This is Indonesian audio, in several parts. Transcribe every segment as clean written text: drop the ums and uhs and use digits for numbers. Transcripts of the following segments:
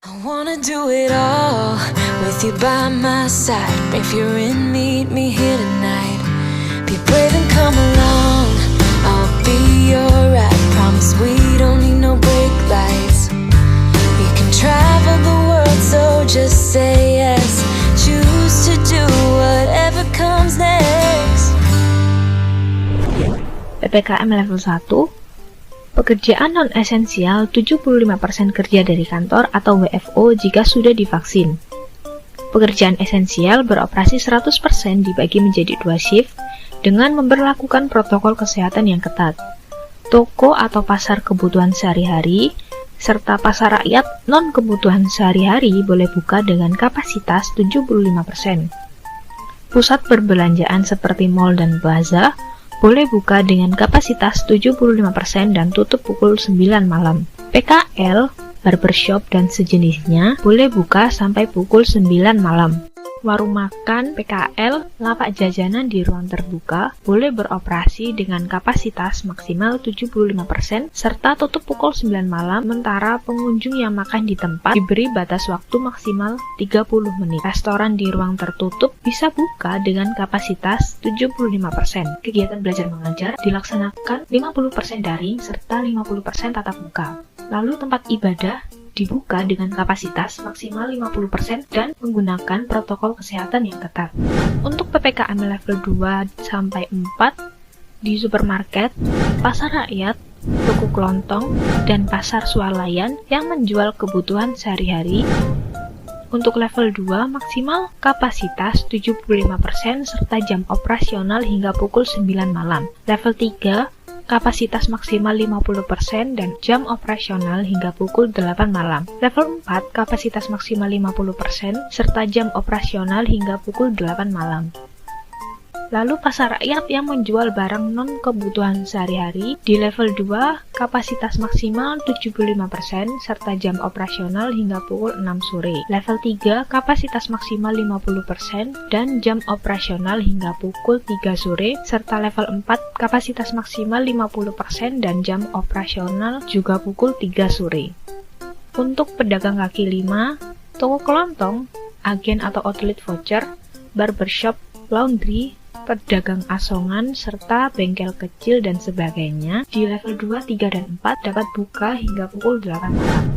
I wanna do it all with you by my side. If you're in, meet me here tonight. Be brave and come along, I'll be your ride. Promise we don't need no brake lights. We can travel the world, so just say yes. Choose to do whatever comes next. PPKM level 1. Pekerjaan non-esensial 75% kerja dari kantor atau WFO jika sudah divaksin. Pekerjaan esensial beroperasi 100% dibagi menjadi 2 shift dengan memberlakukan protokol kesehatan yang ketat. Toko atau pasar kebutuhan sehari-hari serta pasar rakyat non-kebutuhan sehari-hari boleh buka dengan kapasitas 75%. Pusat perbelanjaan seperti mal dan plaza boleh buka dengan kapasitas 75% dan tutup pukul 9 malam. PKL, barbershop, dan sejenisnya boleh buka sampai pukul 9 malam. Warung makan, PKL, lapak jajanan di ruang terbuka boleh beroperasi dengan kapasitas maksimal 75% serta tutup pukul 9 malam, sementara pengunjung yang makan di tempat diberi batas waktu maksimal 30 menit. Restoran di ruang tertutup bisa buka dengan kapasitas 75%. Kegiatan belajar mengajar dilaksanakan 50% daring serta 50% tatap muka. Lalu tempat ibadah dibuka dengan kapasitas maksimal 50% dan menggunakan protokol kesehatan yang ketat. Untuk PPKM level 2-4 di supermarket, pasar rakyat, toko kelontong, dan pasar swalayan yang menjual kebutuhan sehari-hari. Untuk level 2 maksimal kapasitas 75% serta jam operasional hingga pukul 9 malam. Level 3 kapasitas maksimal 50% dan jam operasional hingga pukul 8 malam. Level 4, kapasitas maksimal 50% serta jam operasional hingga pukul 8 malam. Lalu pasar rakyat yang menjual barang non-kebutuhan sehari-hari di level 2, kapasitas maksimal 75% serta jam operasional hingga pukul 6 sore. Level 3, kapasitas maksimal 50% dan jam operasional hingga pukul 3 sore, serta level 4, kapasitas maksimal 50% dan jam operasional juga pukul 3 sore. Untuk pedagang kaki lima, toko kelontong, agen atau outlet voucher, barbershop, laundry, pedagang asongan, serta bengkel kecil dan sebagainya di level 2, 3, dan 4 dapat buka hingga pukul 8 malam.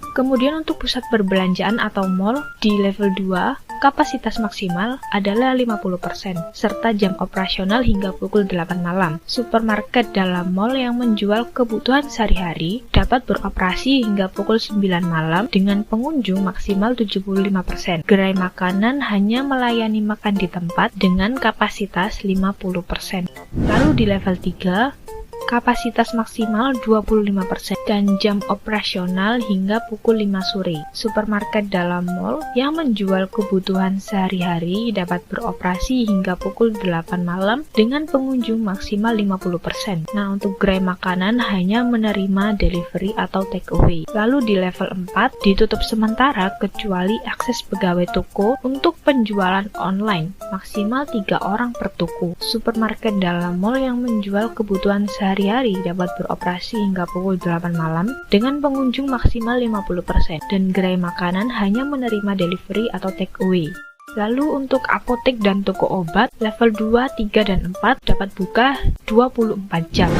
Kemudian untuk pusat perbelanjaan atau mall di level 2, kapasitas maksimal adalah 50% serta jam operasional hingga pukul 8 malam. Supermarket dalam mall yang menjual kebutuhan sehari-hari dapat beroperasi hingga pukul 9 malam dengan pengunjung maksimal 75%. Gerai makanan hanya melayani makan di tempat dengan kapasitas 50%. Lalu di level 3, kapasitas maksimal 25% dan jam operasional hingga pukul 5 sore. Supermarket dalam mall yang menjual kebutuhan sehari-hari dapat beroperasi hingga pukul 8 malam dengan pengunjung maksimal 50%. Nah, untuk gerai makanan hanya menerima delivery atau take away. Lalu di level 4 ditutup sementara kecuali akses pegawai toko untuk penjualan online, maksimal 3 orang per toko. Supermarket dalam mall yang menjual kebutuhan sehari-hari dapat beroperasi hingga pukul 8 malam dengan pengunjung maksimal 50% dan gerai makanan hanya menerima delivery atau take away. Lalu untuk apotek dan toko obat level 2, 3, dan 4 dapat buka 24 jam.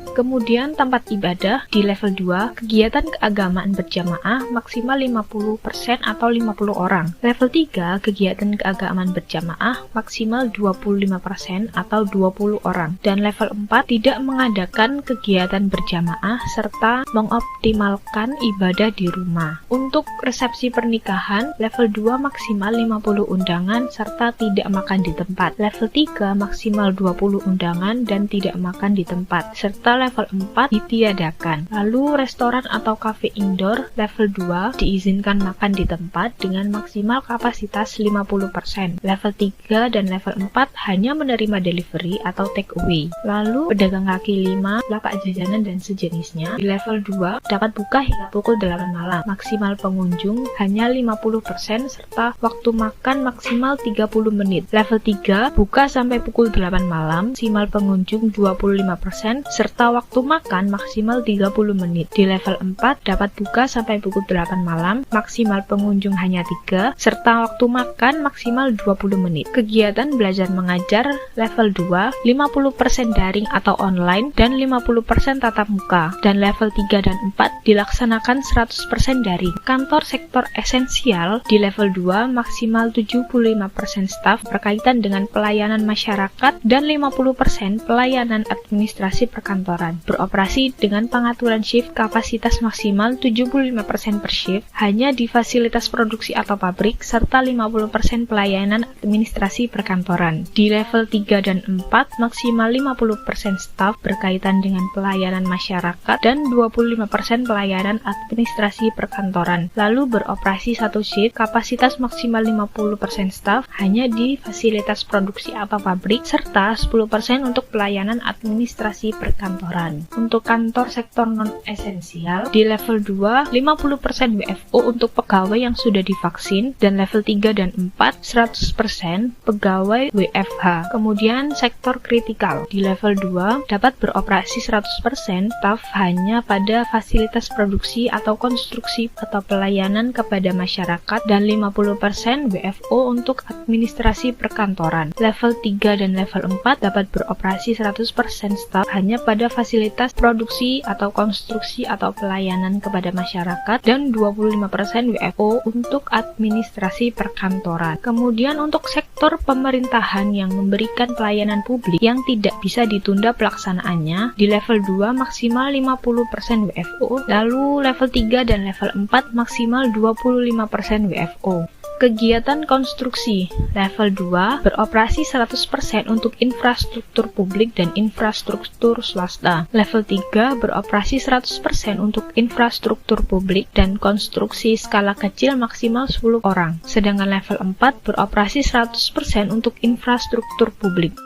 Kemudian tempat ibadah di level 2, kegiatan keagamaan berjamaah maksimal 50% atau 50 orang. Level 3, kegiatan keagamaan berjamaah maksimal 25% atau 20 orang. Dan level 4, tidak mengadakan kegiatan berjamaah serta mengoptimalkan ibadah di rumah. Untuk resepsi pernikahan, level 2 maksimal 50 undangan serta tidak makan di tempat. Level 3 maksimal 20 undangan dan tidak makan di tempat, serta level 4 ditiadakan. Lalu restoran atau kafe indoor level 2 diizinkan makan di tempat dengan maksimal kapasitas 50%. Level 3 dan level 4 hanya menerima delivery atau take away. Lalu pedagang kaki lima, lapak jajanan dan sejenisnya di level 2 dapat buka hingga pukul 8 malam. Maksimal pengunjung hanya 50% serta waktu makan maksimal 30 menit. Level 3 buka sampai pukul 8 malam, maksimal pengunjung 25% serta waktu makan maksimal 30 menit. Di level 4 dapat buka sampai pukul 8 malam, maksimal pengunjung hanya 3, serta waktu makan maksimal 20 menit. Kegiatan belajar mengajar level 2, 50% daring atau online dan 50% tatap muka. Dan level 3 dan 4 dilaksanakan 100% daring. Kantor sektor esensial di level 2 maksimal 75% staf berkaitan dengan pelayanan masyarakat dan 50% pelayanan administrasi perkantoran. Beroperasi dengan pengaturan shift kapasitas maksimal 75% per shift hanya di fasilitas produksi atau pabrik serta 50% pelayanan administrasi perkantoran. Di level 3 dan 4 maksimal 50% staf berkaitan dengan pelayanan masyarakat dan 25% pelayanan administrasi perkantoran. Lalu beroperasi satu shift kapasitas maksimal 50% staf hanya di fasilitas produksi atau pabrik serta 10% untuk pelayanan administrasi perkantoran. Untuk kantor sektor non-esensial di level 2 50% WFO untuk pegawai yang sudah divaksin dan level 3 dan 4 100% pegawai WFH. Kemudian sektor kritikal di level 2 dapat beroperasi 100% staf hanya pada fasilitas produksi atau konstruksi atau pelayanan kepada masyarakat dan 50% WFO untuk administrasi perkantoran. Level 3 dan level 4 dapat beroperasi 100% staf hanya pada fasilitas produksi atau konstruksi atau pelayanan kepada masyarakat dan 25% WFO untuk administrasi perkantoran. Kemudian untuk sektor pemerintahan yang memberikan pelayanan publik yang tidak bisa ditunda pelaksanaannya di level 2 maksimal 50% WFO, lalu level 3 dan level 4 maksimal 25% WFO. Kegiatan konstruksi level 2 beroperasi 100% untuk infrastruktur publik dan infrastruktur swasta. Level 3 beroperasi 100% untuk infrastruktur publik dan konstruksi skala kecil maksimal 10 orang. Sedangkan level 4 beroperasi 100% untuk infrastruktur publik.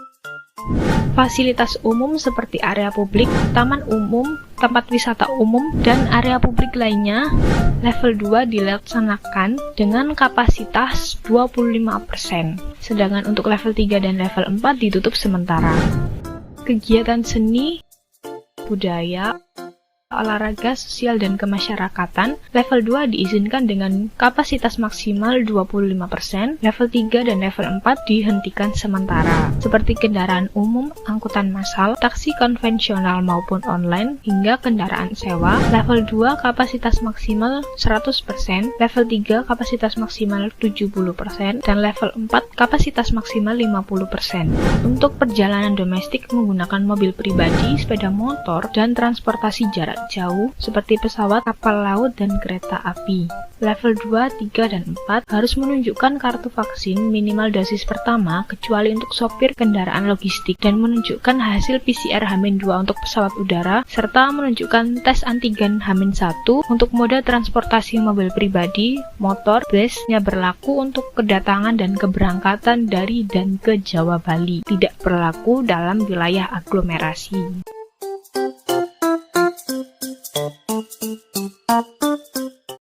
Fasilitas umum seperti area publik, taman umum, tempat wisata umum, dan area publik lainnya level 2 dilaksanakan dengan kapasitas 25%. Sedangkan untuk level 3 dan level 4 ditutup sementara. Kegiatan seni, budaya, olahraga, sosial, dan kemasyarakatan level 2 diizinkan dengan kapasitas maksimal 25%, level 3 dan level 4 dihentikan sementara, seperti kendaraan umum, angkutan massal, taksi konvensional maupun online, hingga kendaraan sewa. Level 2 kapasitas maksimal 100%, level 3 kapasitas maksimal 70%, dan level 4 kapasitas maksimal 50%. Untuk perjalanan domestik menggunakan mobil pribadi, sepeda motor, dan transportasi jarak jauh seperti pesawat, kapal laut, dan kereta api. Level 2, 3, dan 4 harus menunjukkan kartu vaksin minimal dosis pertama kecuali untuk sopir kendaraan logistik dan menunjukkan hasil PCR H-2 untuk pesawat udara serta menunjukkan tes antigen H-1 untuk moda transportasi mobil pribadi, motor, busnya berlaku untuk kedatangan dan keberangkatan dari dan ke Jawa Bali, tidak berlaku dalam wilayah aglomerasi.